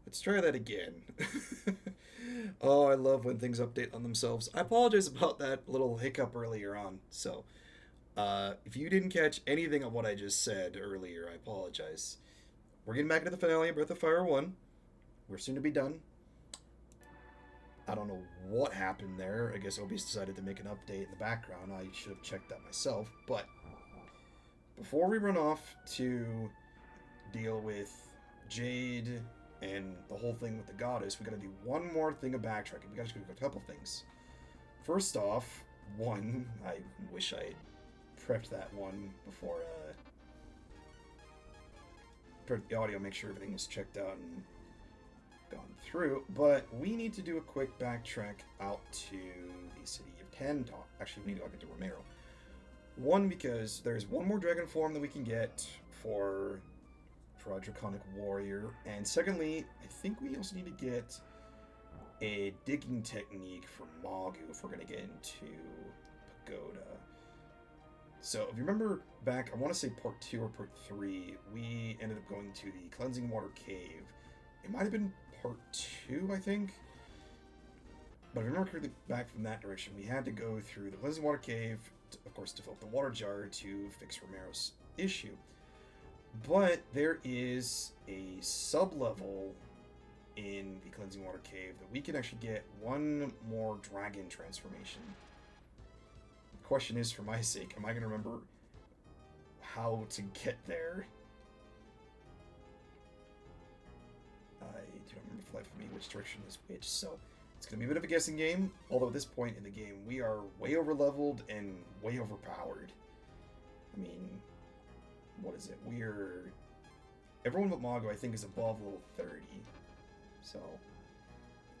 Let's try that again. Oh, I love when things update on themselves. I apologize about that little hiccup earlier on. So, if you didn't catch anything of what I just said earlier, I apologize. We're getting back into the finale of Breath of Fire 1. We're soon to be done. I don't know what happened there. I guess Obi's decided to make an update in the background. I should have checked that myself. But before we run off to deal with Jade and the whole thing with the goddess, we gotta do one more thing of backtracking. We gotta do a couple things. First off, one, I wish I had prepped that one before prepped the audio, make sure everything was checked out and gone through. But we need to do a quick backtrack out to the city of Tantalk. Actually, we need to go to Romero. One, because there's one more dragon form that we can get for a draconic warrior, and secondly, I think we also need to get a digging technique for Magu if we're going to get into Goda. So if you remember back, I want to say part 2 or part 3, we ended up going to the Cleansing Water Cave. It might have been part 2, I think. But if I remember correctly, back from that direction, we had to go through the Cleansing Water Cave, of course, to fill up the water jar to fix Romero's issue. But there is a sub-level in the Cleansing Water Cave that we can actually get one more dragon transformation. The question is, for my sake, am I going to remember how to get there? I do not remember for the life of me which direction is which, so it's going to be a bit of a guessing game, although at this point in the game, we are way over-leveled and way overpowered. I mean, what is it? We're... Everyone but Mago, I think, is above level 30. So...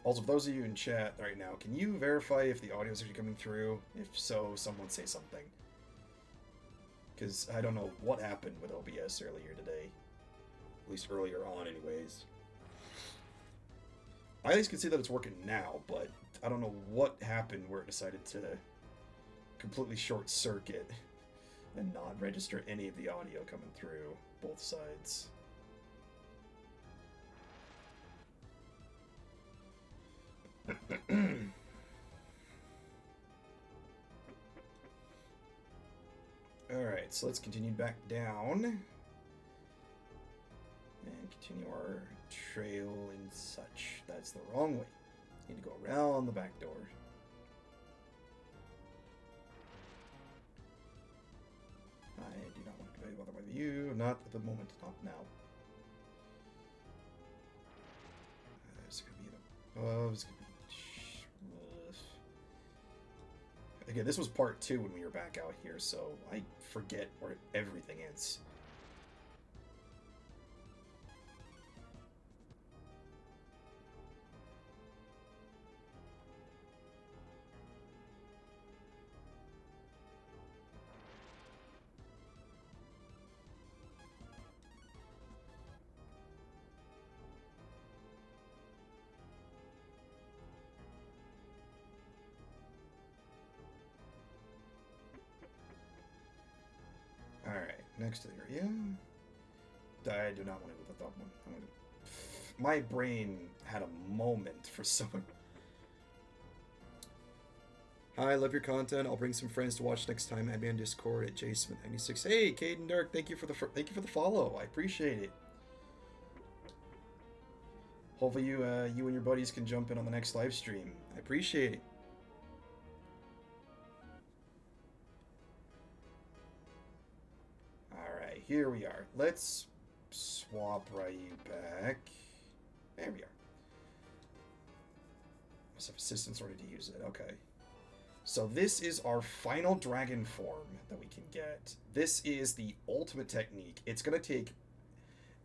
Also, for those of you in chat right now, can you verify if the audio is actually coming through? If so, someone say something. Because I don't know what happened with OBS earlier today. At least earlier on, anyways. I at least can see that it's working now, but I don't know what happened where it decided to completely short circuit and not register any of the audio coming through both sides. Alright, so let's continue back down and continue our trail and such. That's the wrong way. Need to go around the back door. I do not want to be bothered with you. Not at the moment. Not now. There's going to be the above. It's going to be... Again, this was part 2 when we were back out here, so I forget where everything is. Alright, next to the area. I do not want to go with the top one. My brain had a moment for someone. Hi, love your content. I'll bring some friends to watch next time. Add me on Discord at jsmith96. Hey, Caden Dark, thank you for the follow. I appreciate it. Hopefully you and your buddies can jump in on the next live stream. I appreciate it. Alright, here we are. Let's swap Ryu back. There we are. Must have assistants ready to use it. Okay. So this is our final dragon form that we can get. This is the ultimate technique. It's going to take...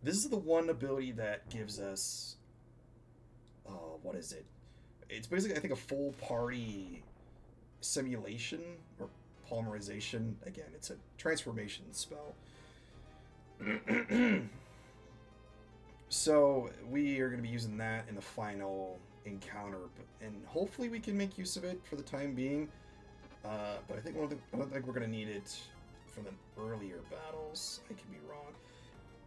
This is the one ability that gives us... what is it? It's basically, I think, a full party simulation or polymerization. Again, it's a transformation spell. So we are going to be using that in the final encounter, and hopefully we can make use of it for the time being. But I don't think we're going to need it from the earlier battles. I could be wrong.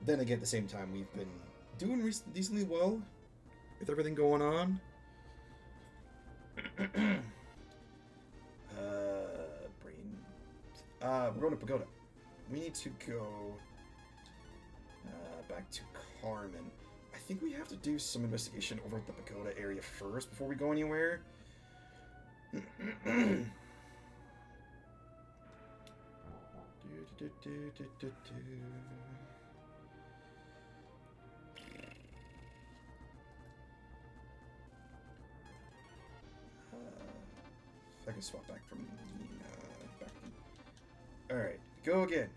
Then again, at the same time, we've been doing decently well with everything going on. Brain. We're going to Pagoda. We need to go back to Carmen. I think we have to do some investigation over at the Pagoda area first before we go anywhere. I can swap back from back. All right, go again.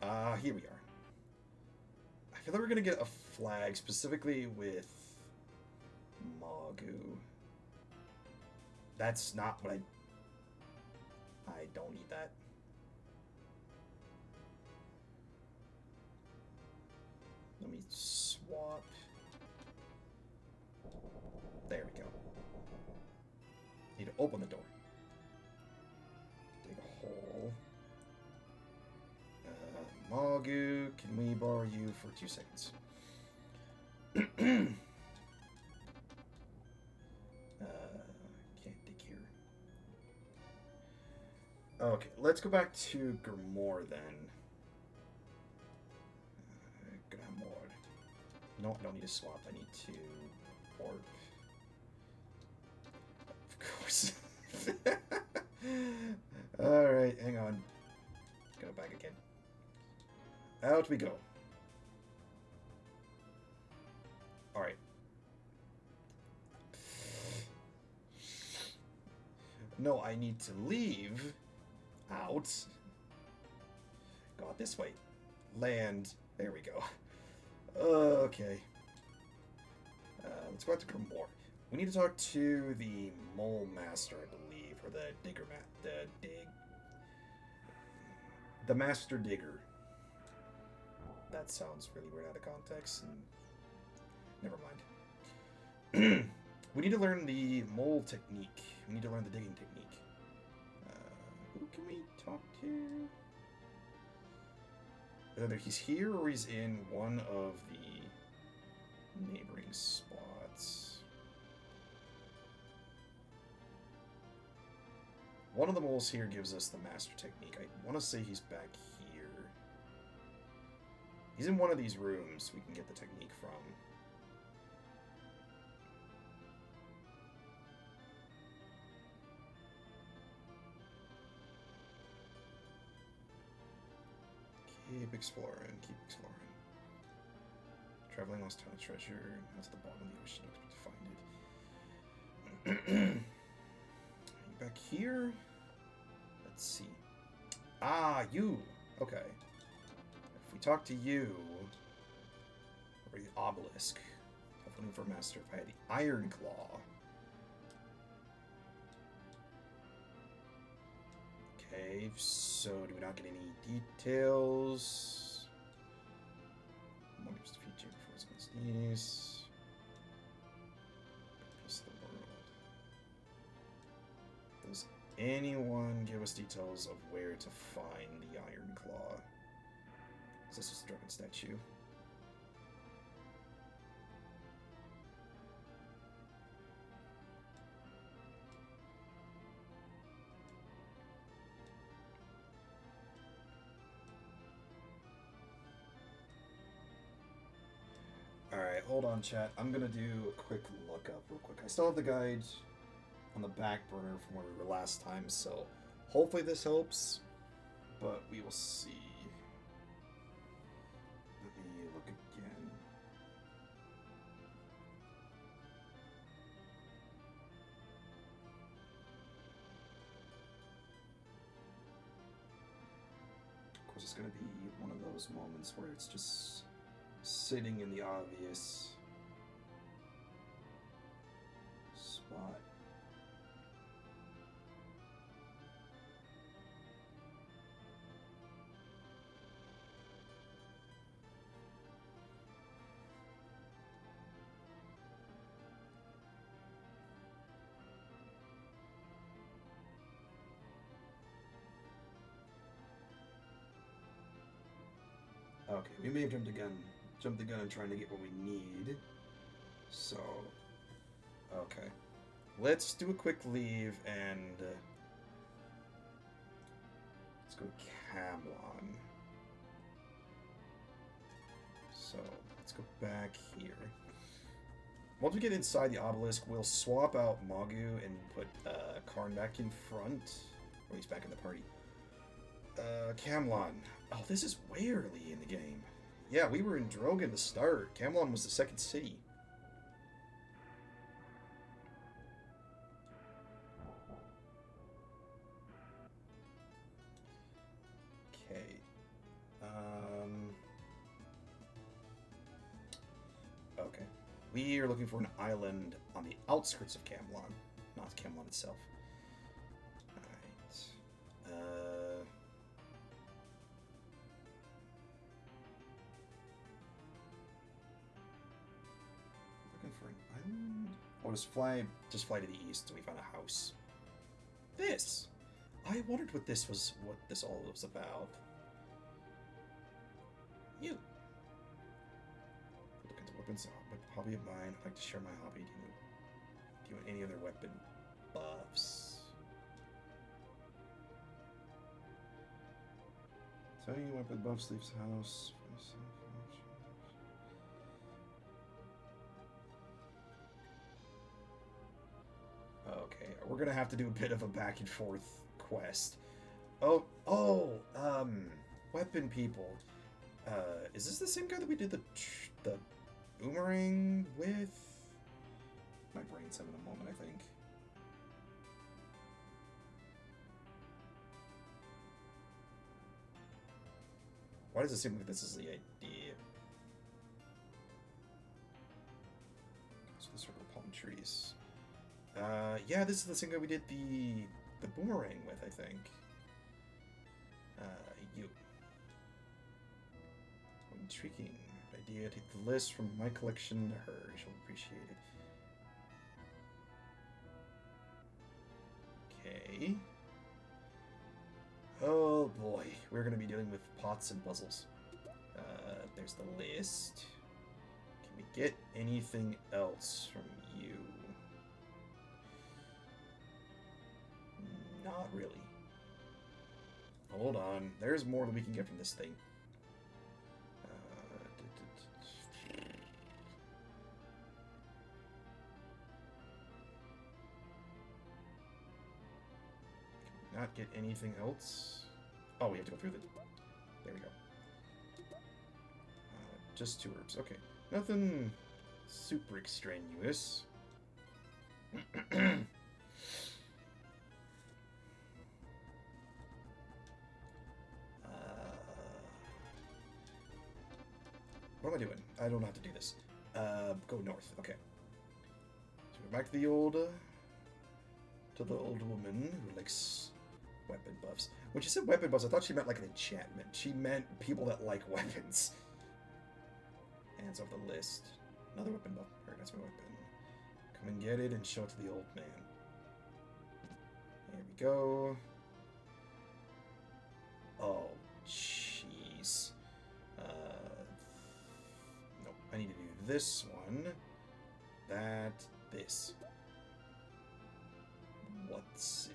All right, here we are. I feel like we're gonna get a flag specifically with Magu. That's not what I don't need that. Let me swap. There we go. Need to open the door. Dig a hole. Magu, can we borrow you for 2 seconds? Can't dig here. Okay, let's go back to Grimoire then. Grimoire. No, I don't need to swap. I need to warp. Of course. Alright, hang on. Go back again. Out we go. Alright. No, I need to leave. Out. Go out this way. Land. There we go. Okay. Let's go out to Grimoire. We need to talk to the Mole Master, I believe, or the Digger the Master Digger. That sounds really weird out of context, and never mind. We need to learn the mole technique. We need to learn the digging technique. Who can we talk to? Either he's here or he's in one of the neighboring spots. One of the moles here gives us the master technique. I want to say he's back here. He's in one of these rooms we can get the technique from. Keep exploring, keep exploring. Traveling lost town treasure. That's the bottom of the ocean. Expect to find it. Are you back here? Let's see. Ah, you. Okay. If we talk to you, or the Obelisk, I'm looking for Master if I had the Iron Claw. Okay, so do we not get any details? One gives defeat Jade before it's on his knees. Peace of the world. Does anyone give us details of where to find the Iron Claw? Is this just a dragon statue? Alright, hold on, chat. I'm gonna do a quick lookup real quick. I still have the guide on the back burner from where we were last time, so hopefully this helps, but we will see. Let me look again. Of course, it's gonna be one of those moments where it's just sitting in the obvious spot. Okay, we may have jumped the gun and trying to get what we need. So, okay. Let's do a quick leave and let's go to Camlon. So, let's go back here. Once we get inside the Obelisk, we'll swap out Magu and put Karn back in front. Or he's back in the party. Camlon. Oh, this is way early in the game. Yeah, we were in Drogon to start. Camlon was the second city. Okay. Okay. We are looking for an island on the outskirts of Camlon, not Camlon itself. Alright. Looking for an island? Or just fly to the east and we find a house. This! I wondered what this all was about. You. Look into weapons, a hobby of mine. I'd like to share my hobby. Do you want any other weapon buffs? Tell you weapon buffs leaves house. Okay, we're gonna have to do a bit of a back and forth quest. Weapon people. Is this the same guy that we did the boomerang with? My brain's having a moment, I think. Why does it seem like this is the idea? So the circle palm trees. Yeah, this is the same guy we did the boomerang with, I think. You. Intriguing idea. Take the list from my collection to her. She'll appreciate it. Okay. Oh boy, we're gonna be dealing with pots and puzzles. There's the list. Can we get anything else from you? Not really. Hold on. There's more that we can get from this thing. Can we not get anything else? Oh, we have to go through the... There we go. Just 2 herbs. Okay. Nothing super extraneous. What am I doing? I don't know how to do this. Go north. Okay. So we're back to the old woman who likes weapon buffs. When she said weapon buffs, I thought she meant like an enchantment. She meant people that like weapons. Hands off the list. Another weapon buff. Alright, that's my weapon. Come and get it and show it to the old man. There we go. Oh, jeez. Nope. I need to do this one. This. What's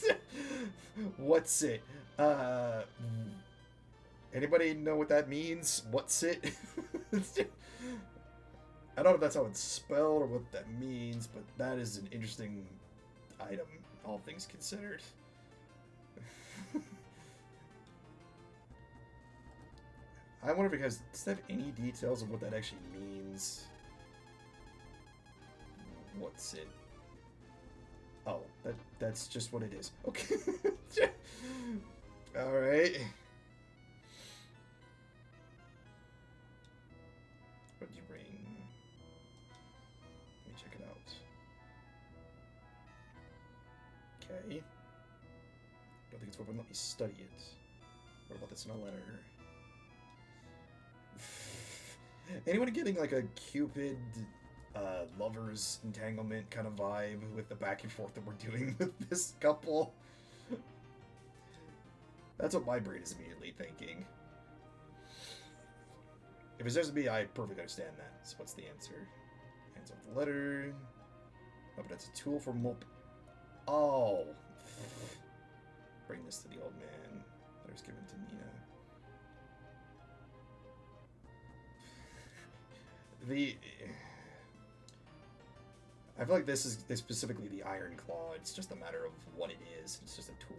it? What's it? Anybody know what that means? What's it? I don't know if that's how it's spelled or what that means, but that is an interesting item, all things considered. I wonder if it does it have any details of what that actually means? What's it? Oh, that's just what it is. Okay. Alright. What did you bring? Let me check it out. Okay. Don't think it's what would let me study it. What about this in a letter? Anyone getting like a Cupid lovers entanglement kind of vibe with the back and forth that we're doing with this couple? That's what my brain is immediately thinking. If it says to be, I perfectly understand that. So what's the answer? Hands off the letter. Oh, but that's a tool for mulp. Oh. Bring this to the old man. Letter's given to Nina. I feel like this is specifically the Iron Claw. It's just a matter of what it is. It's just a tool.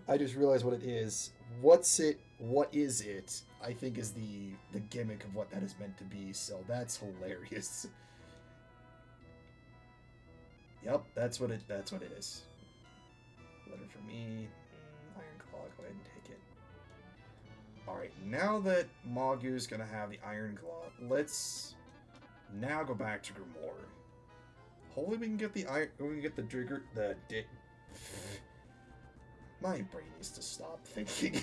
I just realized what it is. What's it? What is it? I think is the gimmick of what that is meant to be. So that's hilarious. Yep, that's what it is. Letter for me. Iron Claw. Go ahead and take it. All right, now that Magu's gonna have the Iron Claw, let's now go back to Grimoire. Hopefully we can get the trigger. My brain needs to stop thinking.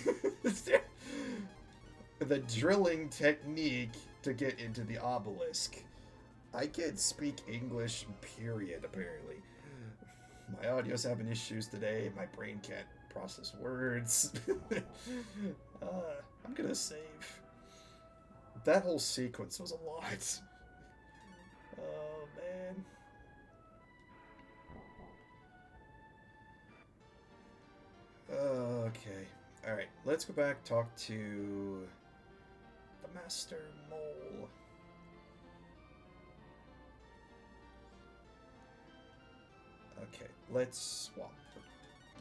The drilling technique to get into the obelisk. I can't speak English, period, apparently. My audio's having issues today. My brain can't process words. I'm gonna save. That whole sequence was a lot. Oh, man. Okay. Alright, let's go back, talk to the Master Mole. Okay, let's swap.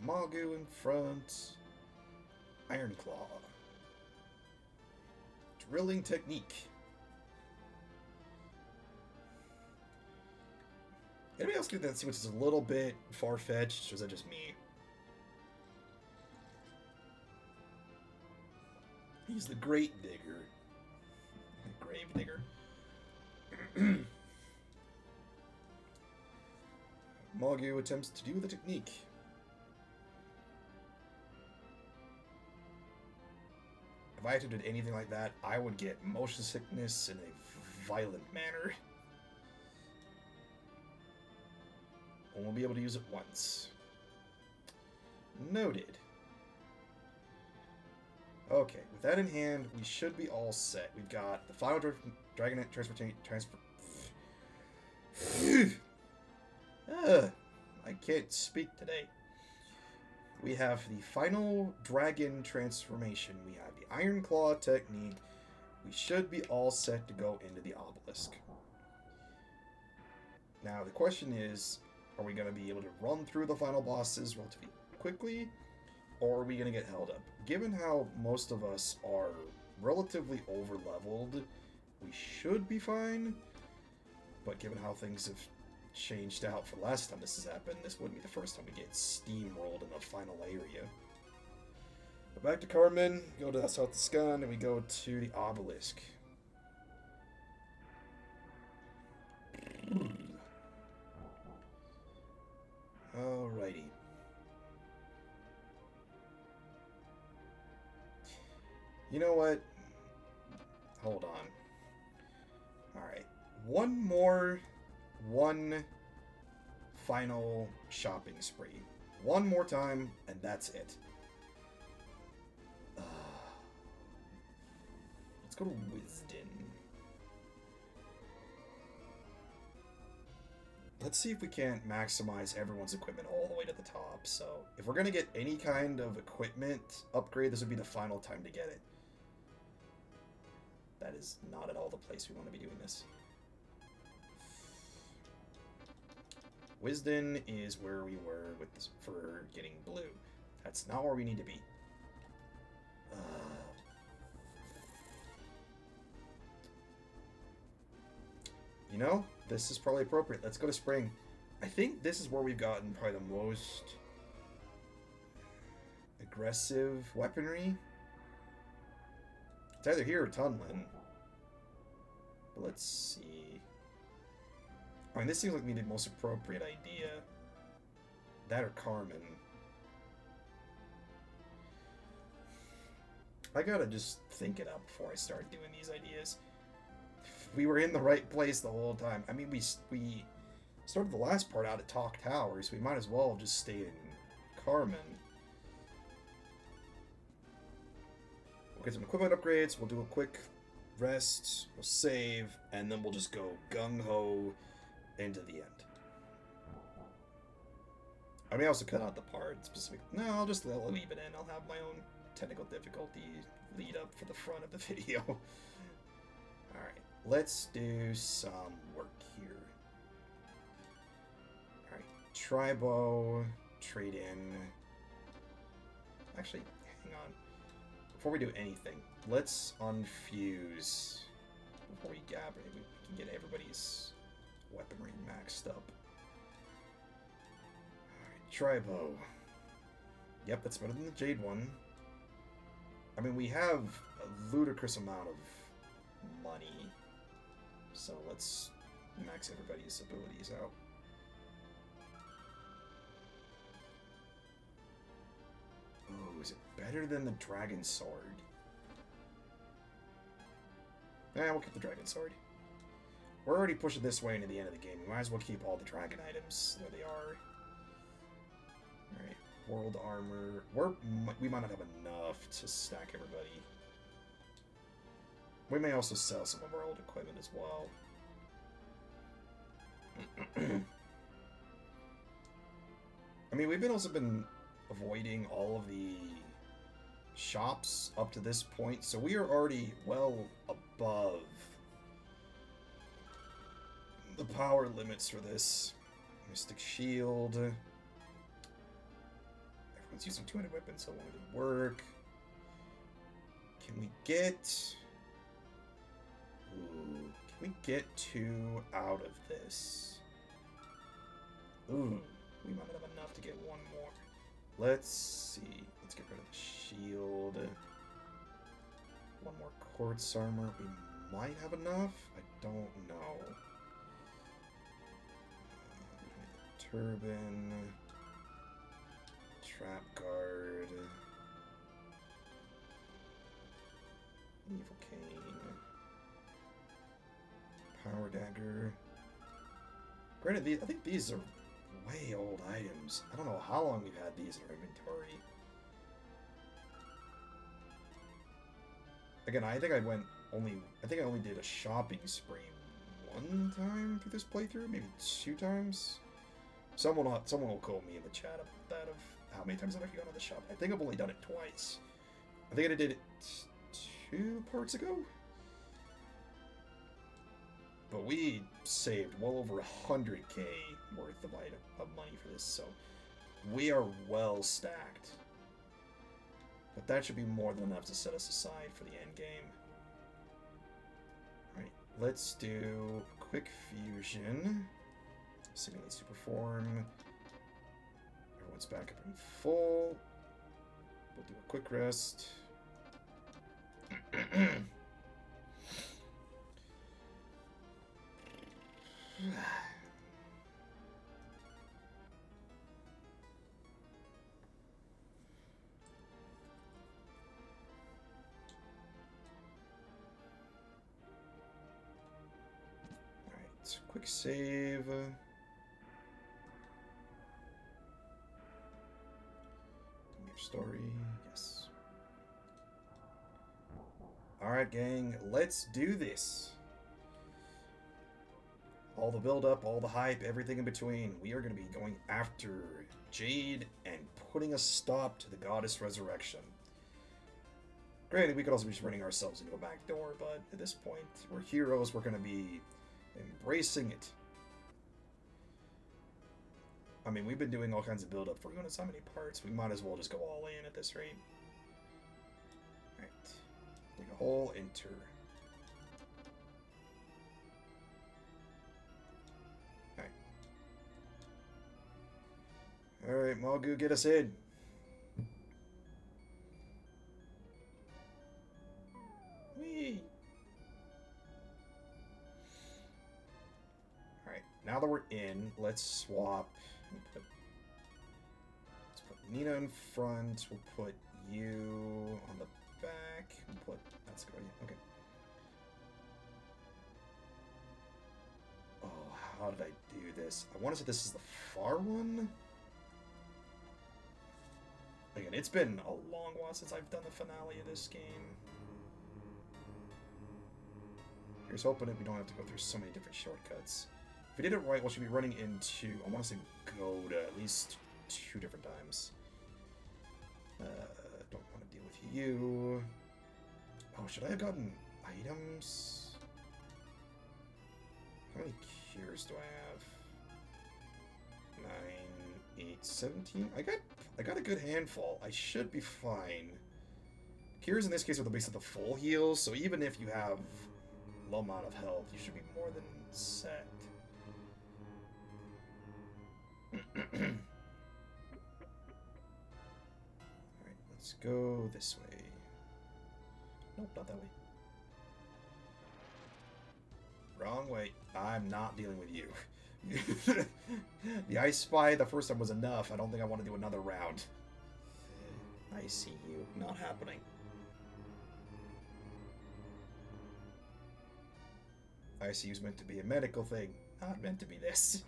Magu in front. Iron Claw. Drilling technique. Anybody else do that sequence is a little bit far-fetched, or is that just me? He's the Great Digger. The Grave Digger. Magu attempts to do the technique. If I attempted anything like that, I would get motion sickness in a violent manner. And we'll be able to use it once. Noted. Okay, with that in hand, we should be all set. We've got the final Dragonette transfer. I can't speak today. We have the final dragon transformation. We have the Iron Claw technique. We should be all set to go into the obelisk. Now, the question is, are we going to be able to run through the final bosses relatively quickly, or are we going to get held up? Given how most of us are relatively over-leveled, we should be fine, but given how things have changed out for the last time this has happened, this wouldn't be the first time we get steamrolled in the final area. But back to Carmen, go to South Scan, and we go to the obelisk. Alrighty. You know what? Hold on. Alright. One final shopping spree. One more time, and that's it. Let's go to Wisdom. Let's see if we can't maximize everyone's equipment all the way to the top. So, if we're going to get any kind of equipment upgrade, this would be the final time to get it. That is not at all the place we want to be doing this. Wisdom is where we were with this for getting blue. That's not where we need to be. You know, this is probably appropriate. Let's go to Spring. I think this is where we've gotten probably the most aggressive weaponry. It's either here or Tunlin. But let's see. I mean, this seems like me the most appropriate idea. That or Carmen. I gotta just think it up before I start doing these ideas. We were in the right place the whole time. I mean, we started the last part out at Talk Tower, so we might as well just stay in Carmen. We'll get some equipment upgrades. We'll do a quick rest. We'll save, and then we'll just go gung ho into the end. I may also cut out the part specific. No, I'll just leave it in. I'll have my own technical difficulty lead up for the front of the video. Alright, let's do some work here. Alright, Tribo, trade in. Actually, hang on. Before we do anything, let's unfuse. Before we gab, we can get everybody's weaponry maxed up. Tribo. Yep, that's better than the Jade one. I mean, we have a ludicrous amount of money, so let's max everybody's abilities out. Oh, is it better than the Dragon Sword? We'll keep the Dragon Sword. We're already pushing this way into the end of the game. We might as well keep all the dragon items where they are. Alright, world armor. We might not have enough to stack everybody. We may also sell some of our old equipment as well. I mean, we've also been avoiding all of the shops up to this point, so we are already well above the power limits for this. Mystic Shield. Everyone's using 200 weapons, so it won't work. Can we get... Ooh, can we get 2 out of this? Ooh, we might not have enough to get 1 more. Let's see. Let's get rid of the shield. 1 more quartz armor. We might have enough. I don't know. Turban. Trap guard. Evil cane. Power dagger. Granted, I think these are way old items. I don't know how long we've had these in our inventory. Again, I think I only did a shopping spree 1 time through this playthrough, maybe 2 times. Someone will quote me in the chat about that of how many times I've actually gone to the shop. I think I've only done it twice. I think I did it 2 parts ago. But we saved well over 100k worth of money for this, so we are well stacked. But that should be more than enough to set us aside for the end game. Alright, let's do a quick fusion. Simulate super form. Everyone's back up in full. We'll do a quick rest. Alright, quick save. Story, yes. Alright, gang, let's do this. All the build-up, all the hype, everything in between. We are going to be going after Jade and putting a stop to the Goddess Resurrection. Granted, we could also be just running ourselves into a back door, but at this point, we're heroes. We're going to be embracing it. I mean, we've been doing all kinds of build-up for going to so many parts. We might as well just go all in at this rate. Alright. Dig a hole, enter. Alright. Alright, Mogu, get us in. Whee! Alright, now that we're in, let's swap. Let's put Nina in front. We'll put you on the back. We'll put that's good. Okay. Oh, how did I do this? I want to say this is the far one. Again, it's been a long while since I've done the finale of this game. Here's hoping that we don't have to go through so many different shortcuts. If we did it right, we should be running into, I want to say Goda at least 2 different times. Don't want to deal with you. Oh, should I have gotten items? How many cures do I have? 9, 8, 17. I got a good handful. I should be fine. Cures in this case are the base of the full heals, so even if you have low amount of health, you should be more than set. Alright, let's go this way. Nope, not that way. Wrong way. I'm not dealing with you. The I Spy the first time was enough. I don't think I want to do another round. I see you. Not happening. ICU is meant to be a medical thing, not meant to be this.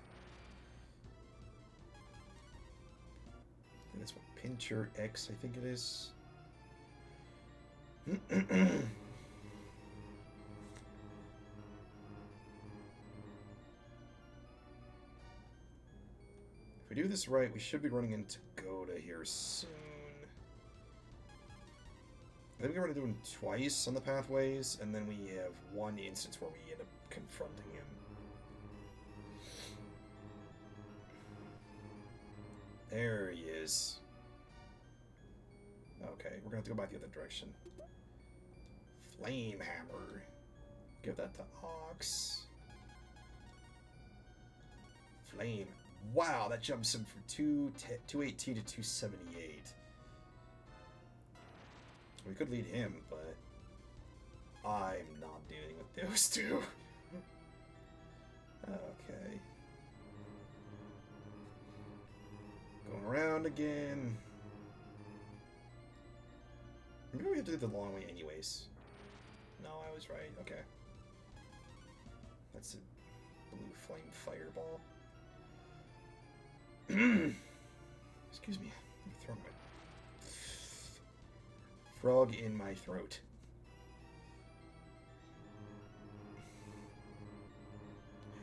And this one, Pincher X, I think it is. If we do this right, we should be running into Goda here soon. I think we're going to do them twice on the pathways, and then we have one instance where we end up confronting him. There he is. Okay, we're going to have to go back the other direction. Flame Hammer. Give that to Ox. Flame. Wow, that jumps him from 218 to 278. We could lead him, but I'm not dealing with those two. Okay. Going around again. Maybe we have to do the long way anyways. No, I was right. Okay. That's a blue flame fireball. Excuse me. I'm throwing my frog in my throat.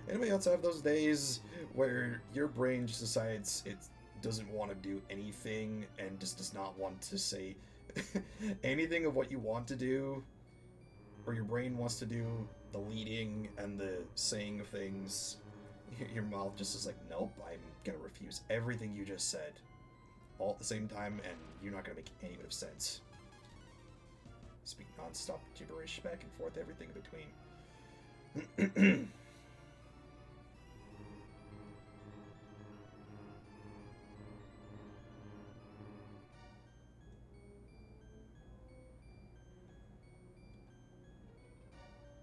Anybody else have those days where your brain just decides it doesn't want to do anything and just does not want to say anything of what you want to do? Or your brain wants to do the leading and the saying of things. Your mouth just is like, nope, I'm gonna refuse everything you just said. All at the same time, and you're not gonna make any bit of sense. Speak non-stop gibberish back and forth, everything in between.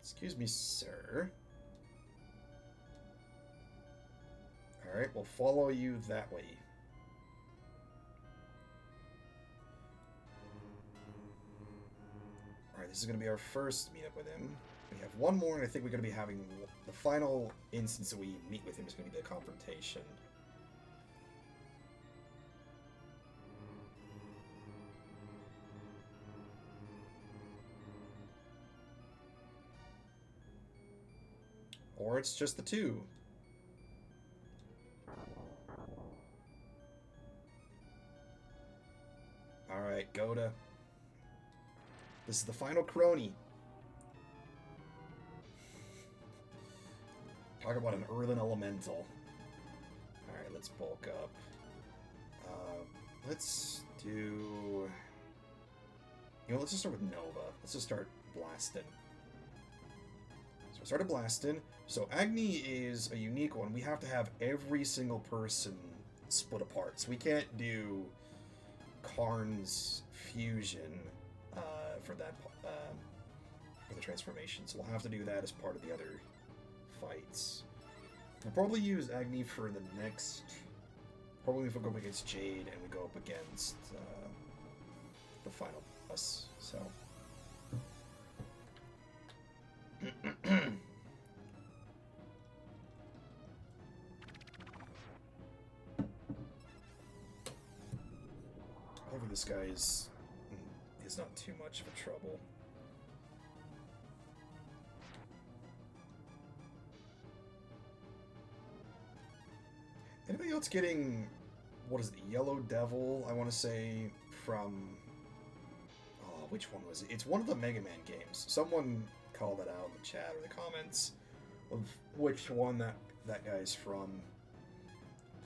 Excuse me, sir. Alright, we'll follow you that way. Alright, this is going to be our first meetup with him. We have one more, and I think we're going to be having the final instance that we meet with him is going to be the confrontation. Or it's just the two. Alright, Goda. This is the final crony. Talk about an earthen elemental. Alright, let's bulk up. Let's do... You know, let's just start with Nova. Let's just start blasting. So I started blasting. So Agni is a unique one. We have to have every single person split apart. So we can't do Karn's fusion for that for the transformation. So we'll have to do that as part of the other fights. We'll probably use Agni for the next. Probably if we go up against Jade and we go up against the final boss. So. Hopefully this guy is not too much of a trouble. Anybody else getting, what is it, Yellow Devil, I want to say, from, oh, which one was it? It's one of the Mega Man games. Someone called it out in the chat or the comments of which one that guy's from.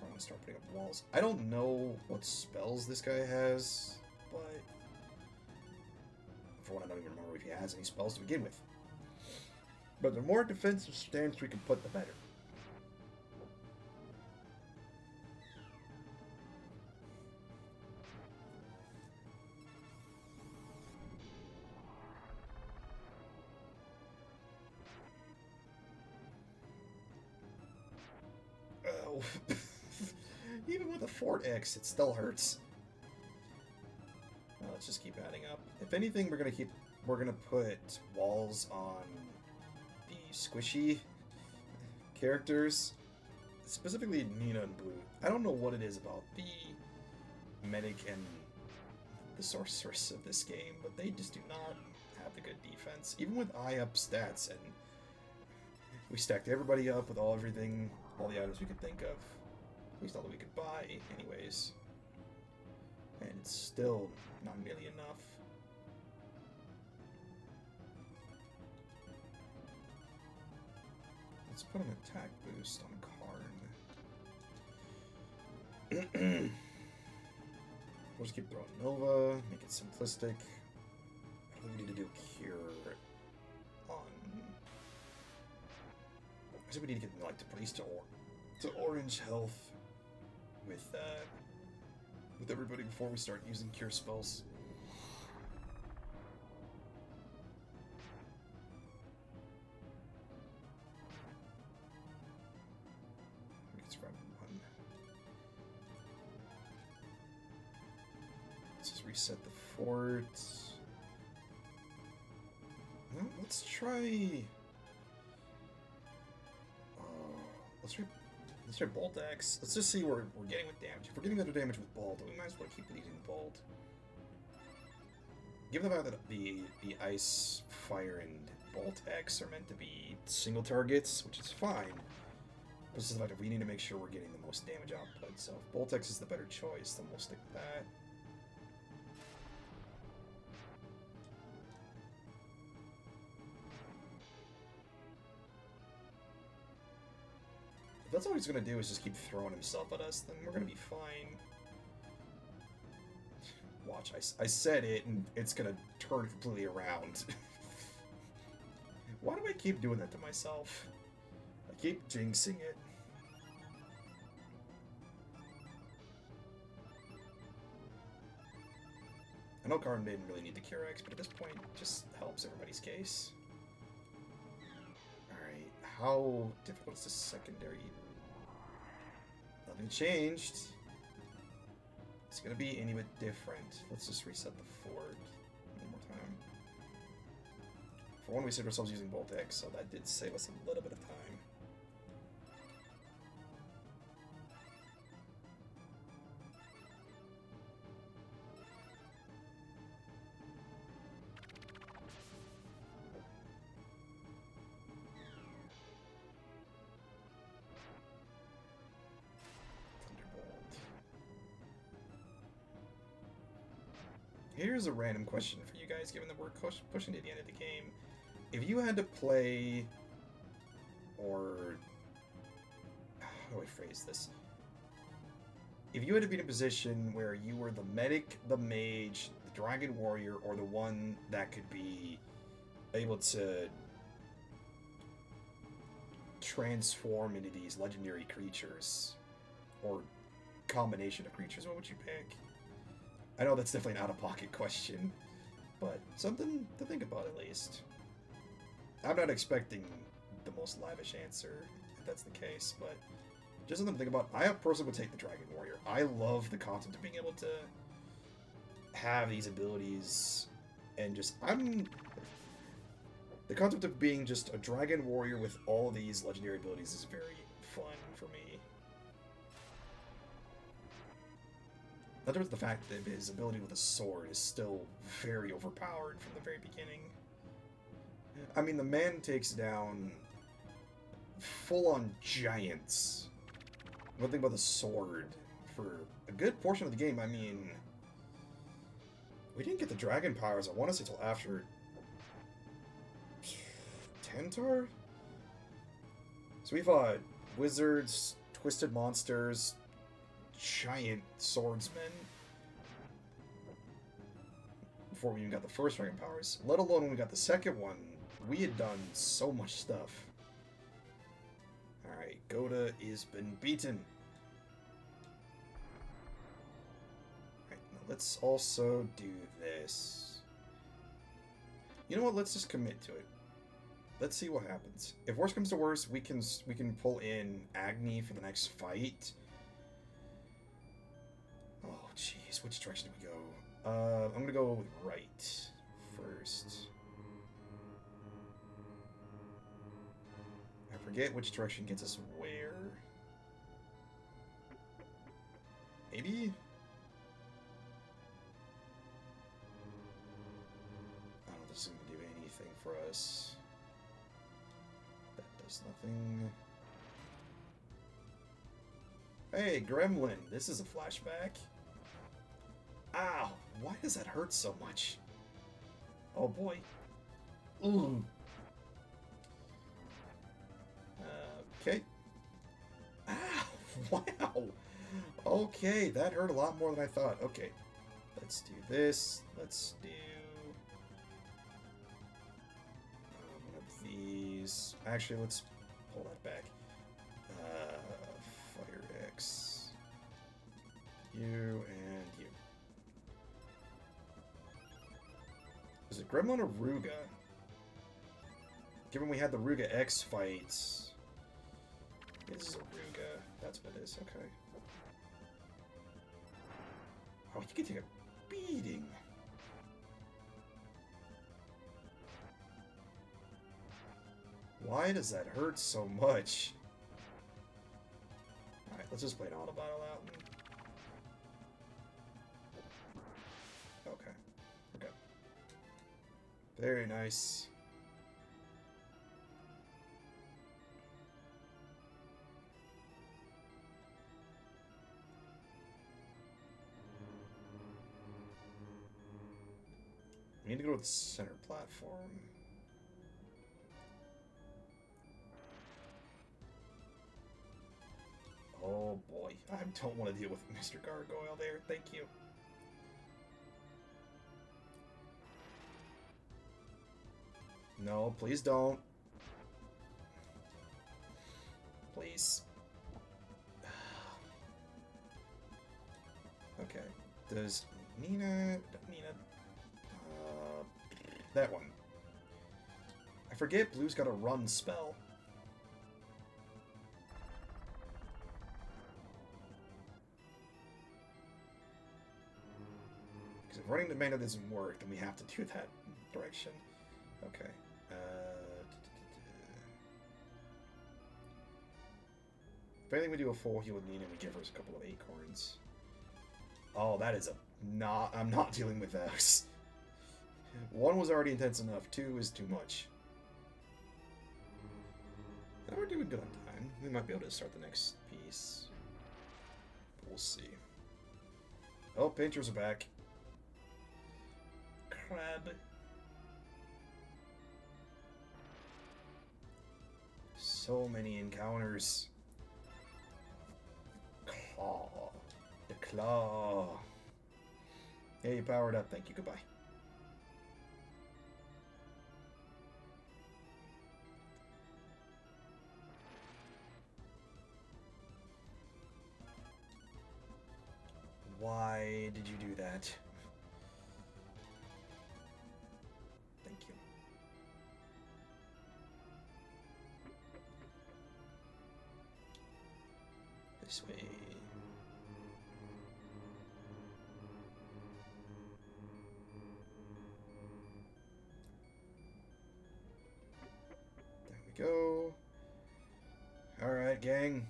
I'm going to start putting up walls. I don't know what spells this guy has, but for one, I don't even remember if he has any spells to begin with. But the more defensive stance we can put, the better. Oh. Even with a Fort X, it still hurts. Let's just keep adding up. If anything, we're gonna put walls on the squishy characters, specifically Nina and Blue. I don't know what it is about the medic and the sorceress of this game, but they just do not have the good defense. Even with eye-up stats, and we stacked everybody up with all the items we could think of. At least all that we could buy, anyways. And it's still not nearly enough. Let's put an attack boost on Karn. We'll just keep throwing Nova, make it simplistic. I think we need to do a cure on... I think we need to get, like, the police to orange health with everybody before we start using cure spells. Let's grab one. Let's just reset the fort. Well, let's try. Let's try Bolt X. Let's just see where we're getting with damage. If we're getting better damage with Bolt, we might as well keep using Bolt. Given the fact that the Ice, Fire, and Bolt X are meant to be single targets, which is fine, but it's just the fact that we need to make sure we're getting the most damage output. So if Bolt X is the better choice, then we'll stick with that. If that's all he's going to do is just keep throwing himself at us, then we're going to be fine. Watch, I said it, and it's going to turn completely around. Why do I keep doing that to myself? I keep jinxing it. I know Carmen didn't really need the Cure X, but at this point, it just helps everybody's case. Alright, how difficult is the secondary? Nothing changed. It's gonna be any bit different. Let's just reset the fort one more time. For one, we saved ourselves using Bolt X, so that did save us a little bit of time. Here's a random question for you guys, given that we're pushing to the end of the game. If you had to play, or how do I phrase this? If you had to be in a position where you were the medic, the mage, the dragon warrior, or the one that could be able to transform into these legendary creatures, or combination of creatures, what would you pick? I know that's definitely an out-of-pocket question, but something to think about at least. I'm not expecting the most lavish answer, if that's the case, but just something to think about. I personally would take the Dragon Warrior. I love the concept of being able to have these abilities, and just, the concept of being just a Dragon Warrior with all these legendary abilities is very fun for me. Not just the fact that his ability with a sword is still very overpowered from the very beginning. I mean, the man takes down full-on giants. One thing about the sword for a good portion of the game. I mean, we didn't get the dragon powers, I want to say, till after Tentar? So we fought wizards, twisted monsters, giant swordsmen before we even got the first dragon powers. Let alone when we got the second one, we had done so much stuff. Alright, Goda has been beaten. Alright, now let's also do this. You know what, let's just commit to it. Let's see what happens. If worst comes to worst, we can pull in Agni for the next fight. Oh, jeez. Which direction do we go? I'm gonna go with right first. I forget which direction gets us where. Maybe? I don't know if this is gonna do anything for us. That does nothing. Hey, Gremlin, this is a flashback. Ow, why does that hurt so much? Oh boy. Ooh. Okay. Ow, wow. Okay, that hurt a lot more than I thought. Okay, let's do this. Let's do one of these. Actually, let's pull that back. Fire X. You and you. Is it Gremlin or Ruga? Given we had the Ruga X fights. This is a Ruga. That's what it is. Okay. Oh, you can take a beating. Why does that hurt so much? Alright, let's just play an auto battle out. Okay. Okay. Very nice. We need to go to the center platform. Oh boy, I don't want to deal with Mr. Gargoyle there. Thank you. No, please don't. Please. Okay. Does Nina... that one. I forget Blue's got a run spell. Because if running the mana doesn't work, then we have to do that direction. Okay. If anything, we do a full heal with Nina, we give her a couple of acorns. Oh, that is a... I'm not dealing with those. One was already intense enough. Two is too much. Now we're doing good on time. We might be able to start the next piece. But we'll see. Oh, painters are back. Crab. So many encounters. Claw. The claw. Yeah, you powered up. Thank you. Goodbye. Why did you do that? Thank you. This way. There we go. Alright, gang.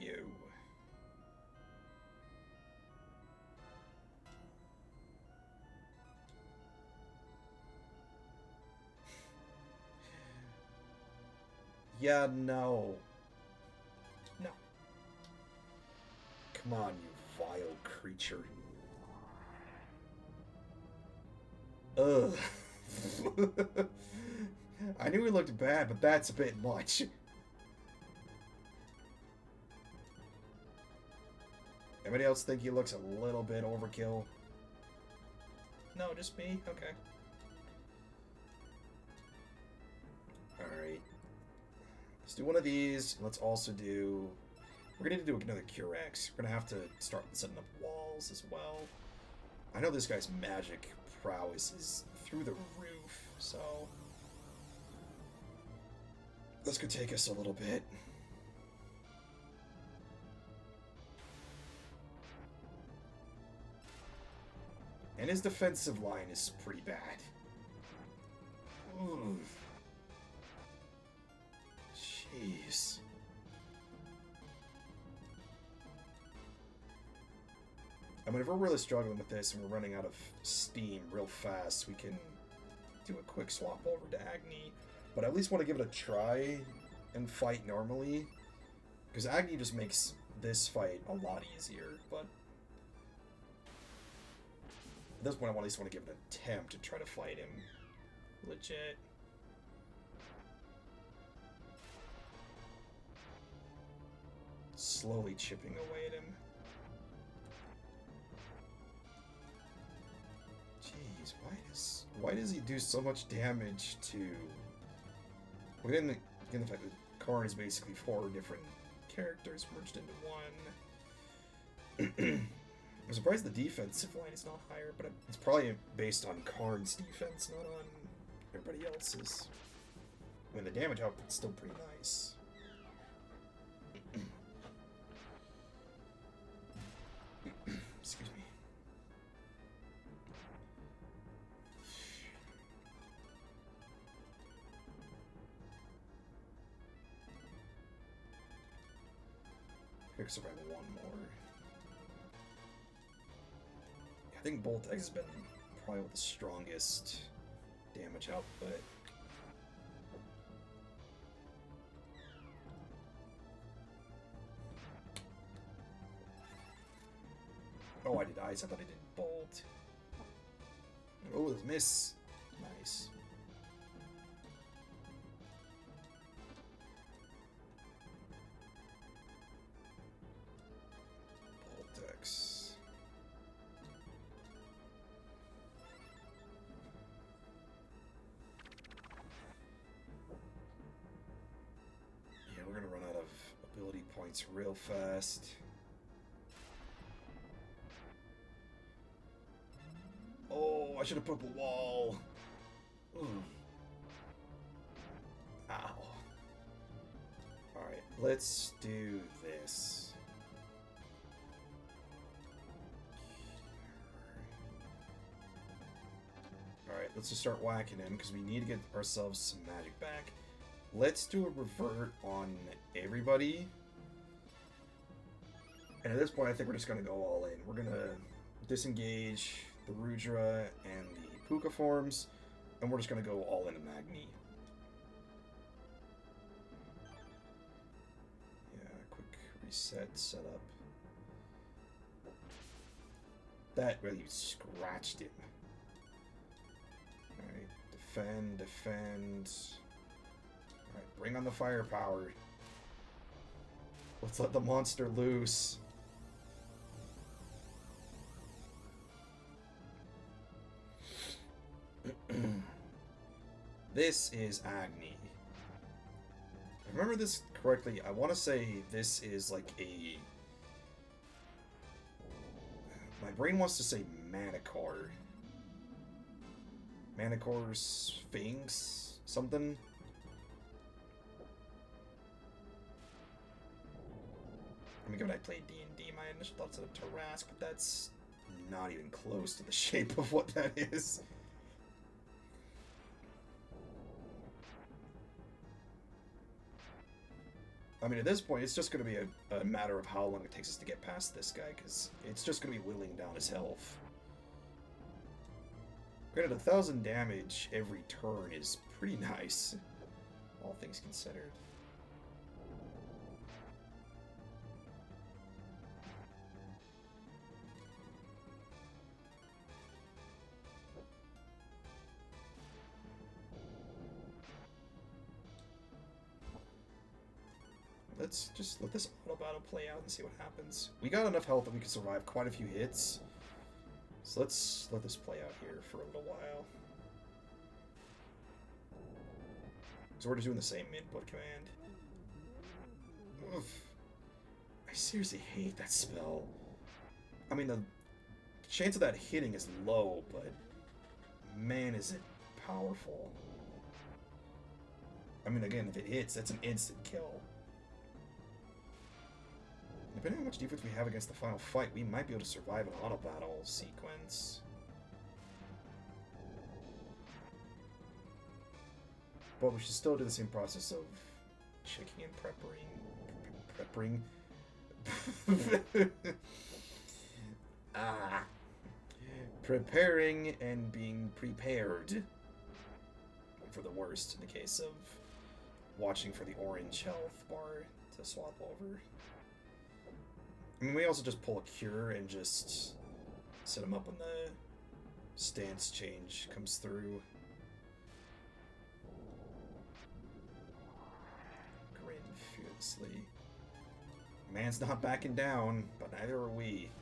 You. Yeah, no. No. Come on, you vile creature. Ugh. I knew he looked bad, but that's a bit much. Anybody else think he looks a little bit overkill? No, just me? Okay. Alright. Let's do one of these. Let's also do... We're going to do another Curex. We're going to have to start setting up walls as well. I know this guy's magic prowess is through the roof, so... This could take us a little bit. And his defensive line is pretty bad. Ooh. Jeez. I mean, if we're really struggling with this and we're running out of steam real fast, we can do a quick swap over to Agni. But I at least want to give it a try and fight normally. Because Agni just makes this fight a lot easier, but... At this point, I at least want to give it an attempt to try to fight him. Legit. Slowly chipping away at him. Jeez, why does he do so much damage to... Well, again, the fact that Karn is basically 4 different characters merged into one. I'm surprised the defensive line is not higher, but it's probably based on Karn's defense, not on everybody else's. I mean, the damage output's still pretty nice. Excuse me. I could survive one more. I think Bolt X has been probably the strongest damage output. Oh, I did ice. I thought I did Bolt. Oh, there's miss. Nice. Bolt X. Yeah, we're gonna run out of ability points real fast. Oh, I should have put up a wall. Ooh. Ow. Alright, let's do this. Alright, let's just start whacking him because we need to get ourselves some magic back. Let's do a revert on everybody. And at this point, I think we're just going to go all in. We're going to disengage the Rudra and the Puka forms, and we're just going to go all into Magni. Yeah, quick reset, setup. That really scratched him. Alright, defend, defend. Alright, bring on the firepower. Let's let the monster loose. This is Agni. If I remember this correctly, I want to say this is like a... My brain wants to say Manticore. Manticore Sphinx? Something? I mean, when I played D&D, my initial thoughts of Tarask, but that's not even close to the shape of what that is. I mean, at this point, it's just going to be a matter of how long it takes us to get past this guy, because it's just going to be whittling down his health. Granted, 1,000 damage every turn is pretty nice, all things considered. let's just let this auto battle play out and see what happens. We got enough health that we can survive quite a few hits. So let's let this play out here for a little while. So we're just doing the same input command. Oof. I seriously hate that spell. I mean, the chance of that hitting is low, but man, is it powerful. I mean, again, if it hits, that's an instant kill. Depending on how much defense we have against the final fight, we might be able to survive an auto battle sequence. But we should still do the same process of checking and prepping. Preparing and being prepared for the worst in the case of watching for the orange health bar to swap over. I mean, we also just pull a cure and just set him up when the stance change comes through. Grin fearlessly. Man's not backing down, but neither are we.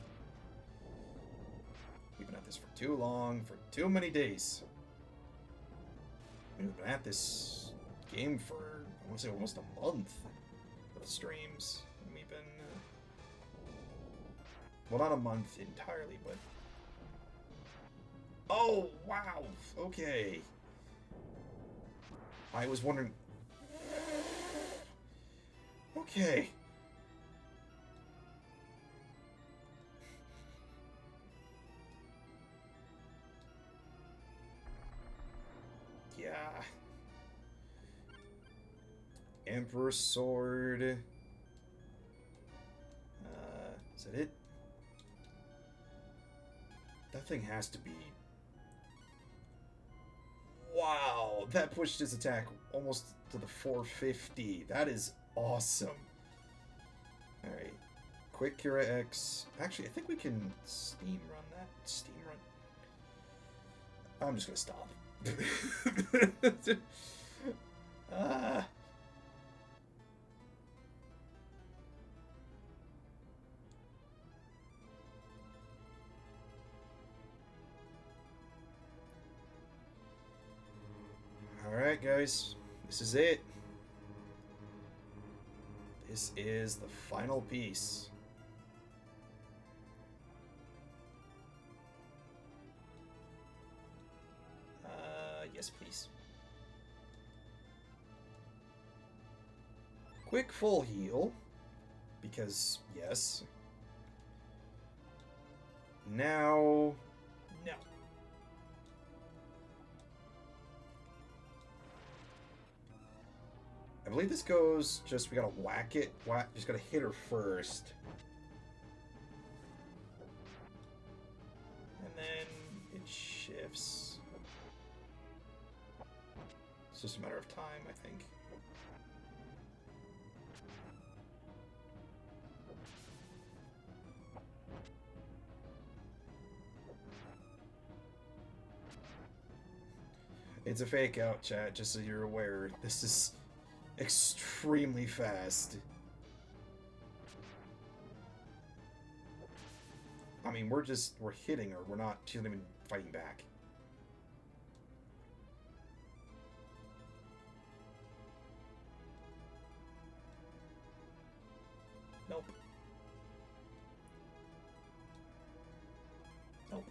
We've been at this for too long, for too many days. We've been at this game for, I want to say, almost a month of streams. And we've been, well, not a month entirely, but... Oh, wow! Okay. I was wondering... Okay. Yeah. Emperor Sword. Is that it? That thing has to be... Wow! That pushed his attack almost to the 450. That is awesome. Alright. Quick Cura X. Actually, I think we can steam run that. Steam run. I'm just gonna stop. Alright, guys. This is it. This is the final piece. Yes, please. Quick full heal. Because, yes. Now... No. I believe this goes just, we gotta whack it. Just gotta hit her first. And then it shifts. It's just a matter of time, I think. It's a fake out, chat, just so you're aware. This is extremely fast. I mean, we're hitting her. We're not, she's not even fighting back. Nope. Nope.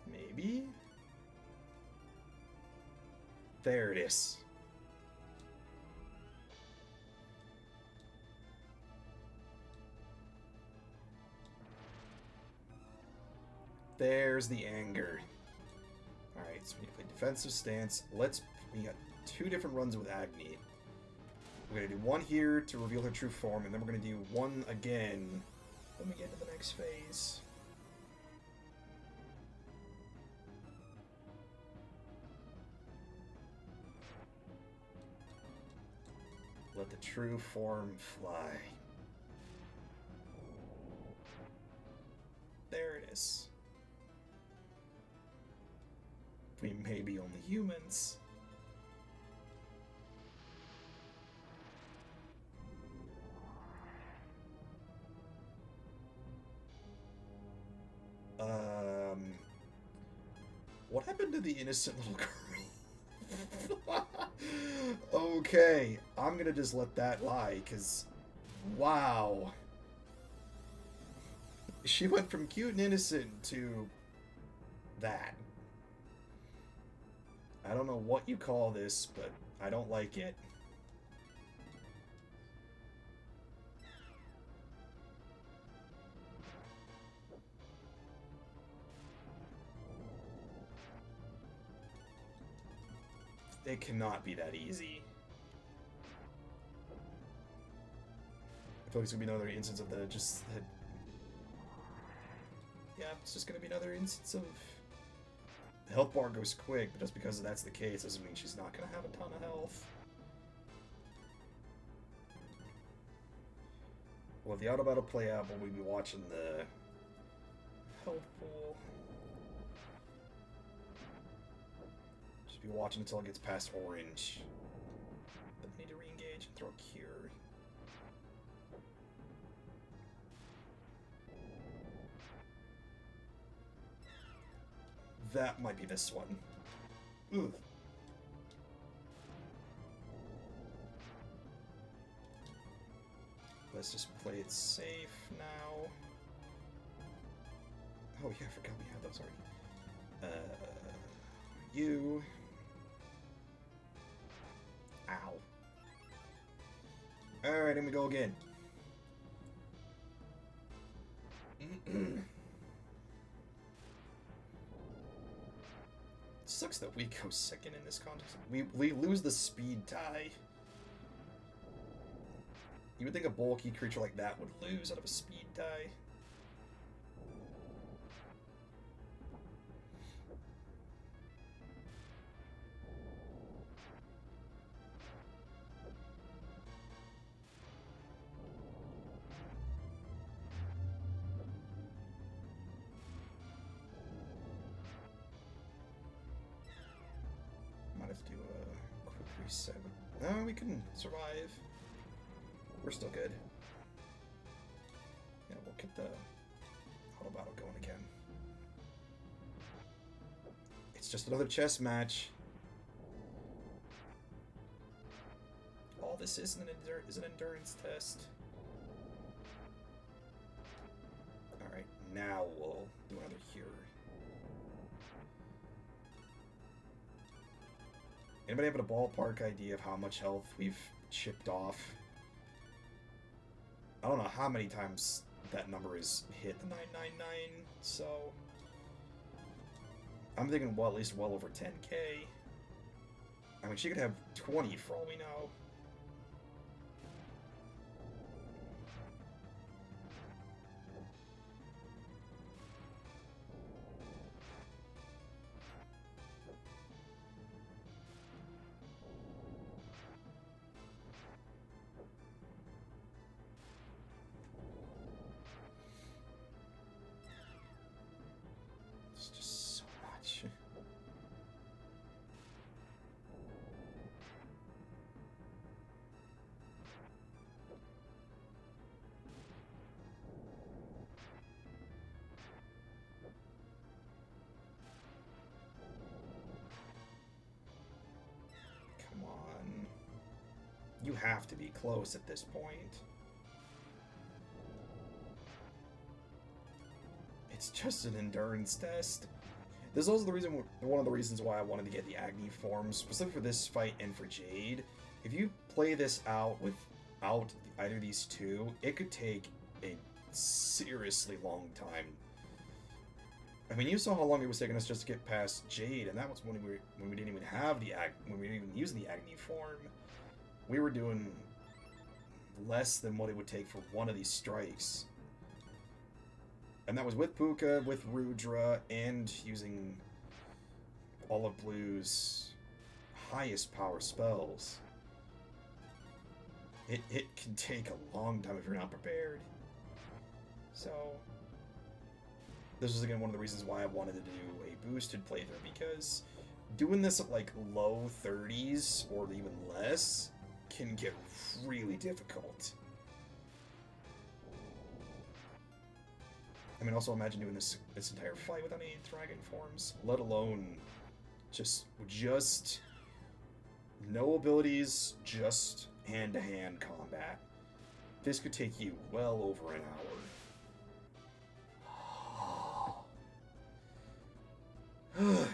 Maybe? There it is. There's the anger. Alright, so we play defensive stance. We got 2 different runs with Agni. We're gonna do one here to reveal her true form, and then we're gonna do one again when we get to the next phase. Let the true form fly. There it is. We may be only humans. What happened to the innocent little girl? Okay, I'm gonna just let that lie, because... Wow. She went from cute and innocent to... that. I don't know what you call this, but I don't like it. It cannot be that easy. I feel like it's gonna be another instance of the just... Yeah, it's just gonna be another instance of... The health bar goes quick, but just because that's the case doesn't mean she's not gonna have a ton of health. Well, if the auto battle play out, we'll be watching the health pool. Just be watching until it gets past orange. Then we need to re-engage and throw a cure. That might be this one. Ugh. Let's just play it safe now. Oh yeah, I forgot we had those already. You. Ow. Alright, and we go again. Sucks that we go second in this contest. We lose the speed tie. You would think a bulky creature like that would lose out of a speed tie. Might have to do a quick reset. No, we can survive. We're still good. Yeah, we'll get the auto battle going again. It's just another chess match. All this is an endurance test. Alright, now we'll do another cure. Anybody have a ballpark idea of how much health we've chipped off? I don't know how many times that number is hit the 999, so... I'm thinking, well, at least well over 10k. I mean, she could have 20 for all we know. You have to be close at this point. It's just an endurance test. This is also one of the reasons why I wanted to get the Agni form, specifically for this fight and for Jade. If you play this out without either of these two, it could take a seriously long time. I mean, you saw how long it was taking us just to get past Jade, and that was when we didn't even have when we didn't even use the Agni form. We were doing less than what it would take for one of these strikes. And that was with Puka, with Rudra, and using all of Blue's highest power spells. It can take a long time if you're not prepared. So, this was again one of the reasons why I wanted to do a boosted playthrough, because doing this at like low 30s or even less can get really difficult. I mean, also imagine doing this entire fight without any dragon forms, let alone just no abilities, just hand-to-hand combat. This could take you well over an hour.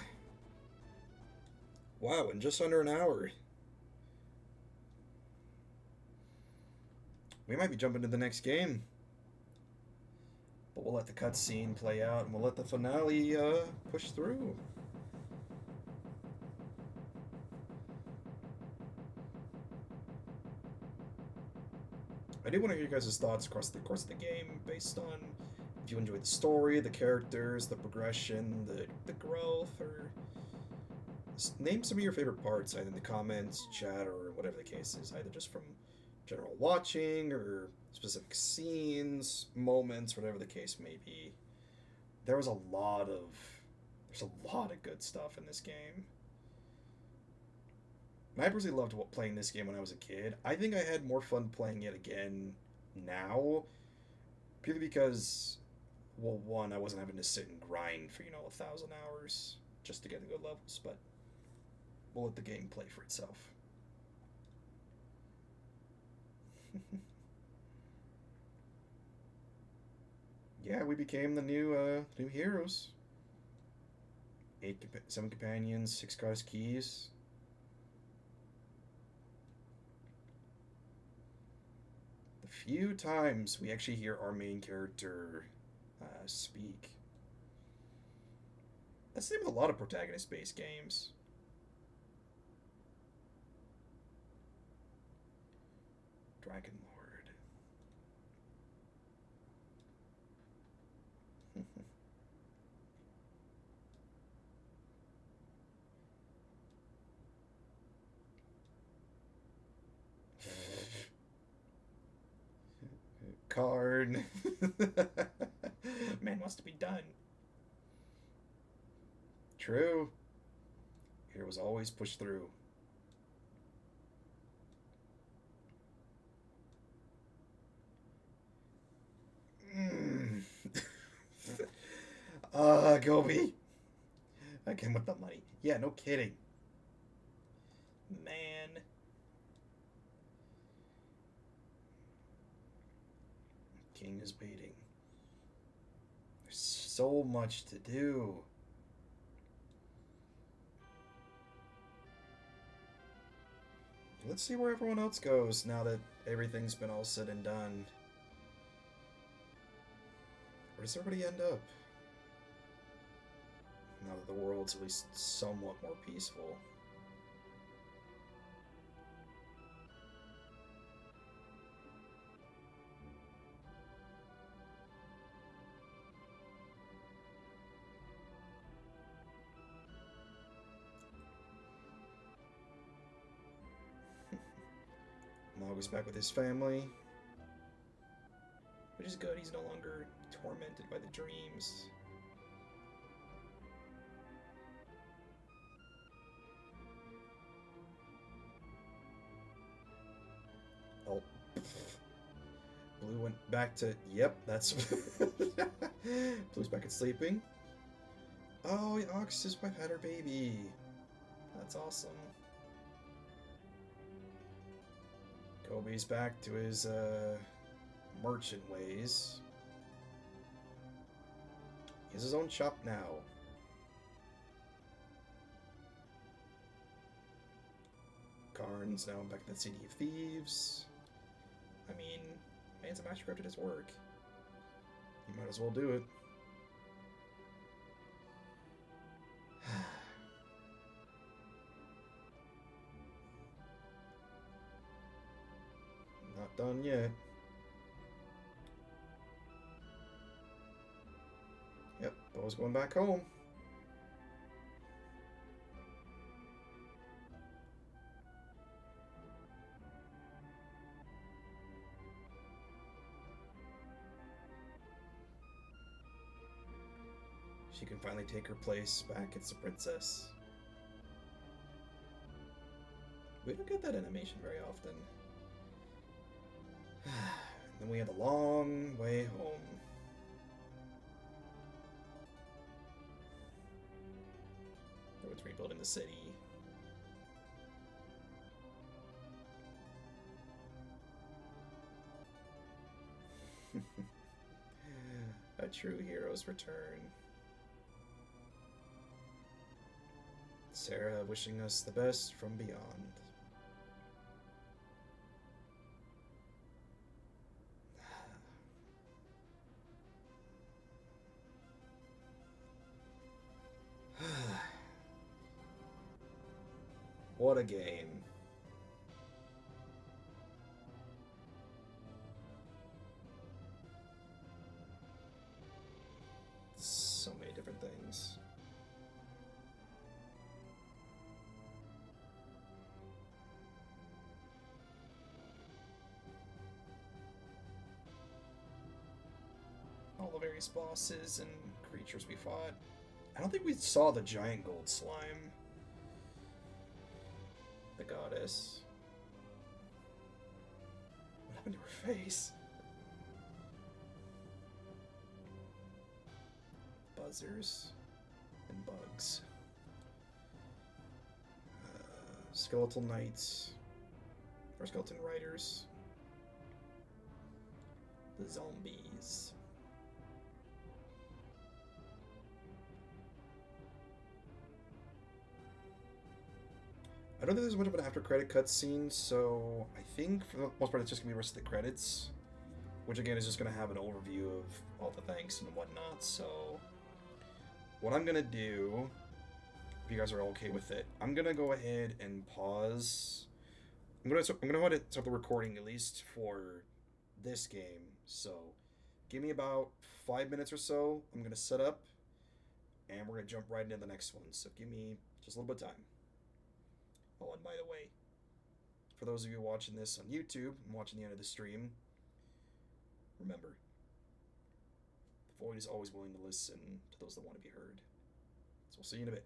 Wow, in just under an hour. We might be jumping to the next game. But we'll let the cutscene play out and we'll let the finale push through. I do want to hear you guys' thoughts across the course of the game based on if you enjoyed the story, the characters, the progression, the growth, or name some of your favorite parts either in the comments, chat, or whatever the case is, either just from general watching or specific scenes, moments, whatever the case may be. There's a lot of good stuff in this game. And I personally loved playing this game when I was a kid. I think I had more fun playing it again now, purely because, well, one, I wasn't having to sit and grind for 1,000 hours just to get the good levels, but we'll let the game play for itself. Yeah, we became the new heroes. 7 companions, 6 goddess keys. The few times we actually hear our main character speak. That's the name of a lot of protagonist-based games. Dragon Lord. Card. Man wants to be done. True. Here was always pushed through. Gobi. Again with the money. Yeah, no kidding. Man. King is waiting. There's so much to do. Let's see where everyone else goes now that everything's been all said and done. Where does everybody end up? Now that the world's at least somewhat more peaceful. Mog's back with his family. Which is good, he's no longer tormented by the dreams. Oh. Blue went back to... Yep, that's... Blue's back at sleeping. Oh, Ox's wife had her baby. That's awesome. Kobe's back to his, merchant ways. He has his own shop now. Karn's now back in the City of Thieves. I mean, man's a master craft at his work. You might as well do it. Not done yet. Yep, Bo's going back home. She can finally take her place back as the princess. We don't get that animation very often. Then we had a long way home. rebuilding the city. A true hero's return. Sarah wishing us the best from beyond. What a game. So many different things. All the various bosses and creatures we fought. I don't think we saw the giant gold slime. The goddess. What happened to her face? Buzzers and bugs. Skeletal knights. Or skeleton riders. The zombies. I don't think there's much of an after credit cutscene, so I think for the most part it's just gonna be the rest of the credits, which again is just gonna have an overview of all the thanks and whatnot. So what I'm gonna do, if you guys are okay with it, I'm gonna go ahead and pause. I'm gonna go ahead and start the recording at least for this game. So give me about 5 minutes or so. I'm gonna set up, and we're gonna jump right into the next one. So give me just a little bit of time. Oh, and by the way, for those of you watching this on YouTube and watching the end of the stream, remember, the Void is always willing to listen to those that want to be heard. So we'll see you in a bit.